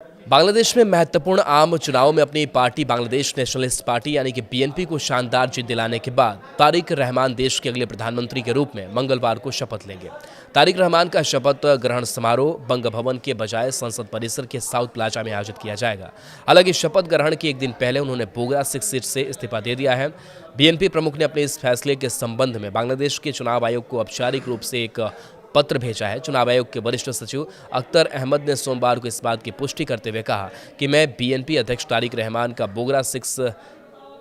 बांग्लादेश में महत्वपूर्ण आम चुनाव में अपनी पार्टी बांग्लादेश नेशनलिस्ट पार्टी यानी कि बीएनपी को शानदार जीत दिलाने के बाद तारिक रहमान देश के अगले प्रधानमंत्री के रूप में मंगलवार को शपथ लेंगे। तारिक रहमान का शपथ ग्रहण समारोह बंग भवन के बजाय संसद परिसर के साउथ प्लाजा में आयोजित किया जाएगा। हालांकि शपथ ग्रहण के एक दिन पहले उन्होंने बोगरा 6 सीट से इस्तीफा दे दिया है। बीएनपी प्रमुख ने अपने इस फैसले के संबंध में बांग्लादेश के चुनाव आयोग को औपचारिक रूप से एक पत्र भेजा है। चुनाव आयोग के वरिष्ठ सचिव अख्तर अहमद ने सोमवार को इस बात की पुष्टि करते हुए कहा कि मैं बीएनपी अध्यक्ष तारिक रहमान का बोगरा 6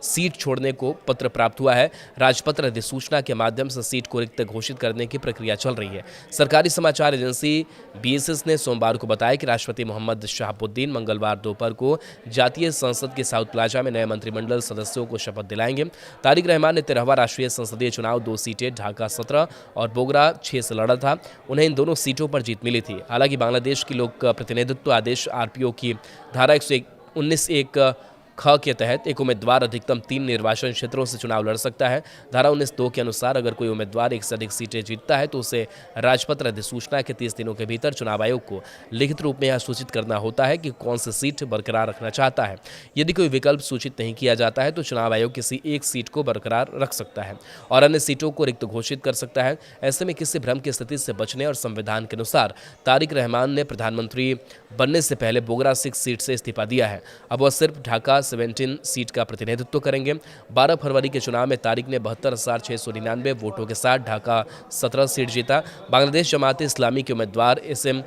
सीट छोड़ने को पत्र प्राप्त हुआ है। राजपत्र अधिसूचना के माध्यम से सीट को रिक्त घोषित करने की प्रक्रिया चल रही है। सरकारी समाचार एजेंसी बीएसएस ने सोमवार को बताया कि राष्ट्रपति मोहम्मद शहाबुद्दीन मंगलवार दोपहर को जातीय संसद के साउथ प्लाजा में नए मंत्रिमंडल सदस्यों को शपथ दिलाएंगे। तारिक रहमान ने 13वां राष्ट्रीय संसदीय चुनाव 2 सीटें ढाका 17 और बोगरा 6 से लड़ा था। उन्हें इन दोनों सीटों पर जीत मिली थी। हालांकि बांग्लादेश की लोक प्रतिनिधित्व आदेश आरपीओ की धारा 119(1) ख के तहत एक उम्मीदवार अधिकतम 3 निर्वाचन क्षेत्रों से चुनाव लड़ सकता है। धारा 19(2) के अनुसार अगर कोई उम्मीदवार एक से अधिक सीटें जीतता है तो उसे राजपत्र अधिसूचना के 30 दिनों के भीतर चुनाव आयोग को लिखित रूप में यह सूचित करना होता है कि कौन सी सीट बरकरार रखना चाहता है। यदि कोई विकल्प सूचित नहीं किया जाता है तो चुनाव आयोग किसी एक सीट को बरकरार रख सकता है और अन्य सीटों को रिक्त घोषित कर सकता है। ऐसे में किसी भ्रम की स्थिति से बचने और संविधान के अनुसार तारिक रहमान ने प्रधानमंत्री बनने से पहले बोगरा 6 सीट से इस्तीफा दिया है। अब वह सिर्फ ढाका 17 सीट का प्रतिनिधित्व करेंगे। 12 फरवरी के चुनाव में तारिक ने 72,699 वोटों के साथ ढाका 17 सीट जीता। बांग्लादेश जमात इस्लामी के उम्मीदवार एसएम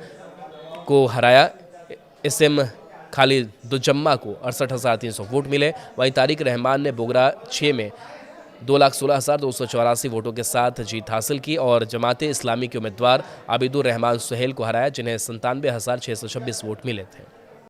को हराया। एसएम खालिदुज्जम्मा को 68,300 वोट मिले। वहीं तारिक रहमान ने बोगरा 6 में 2,16,284 वोटों के साथ जीत हासिल की और जमात इस्लामी के उम्मीदवार आबिदुर रहमान सुहेल को हराया, जिन्हें 97,626 वोट मिले थे।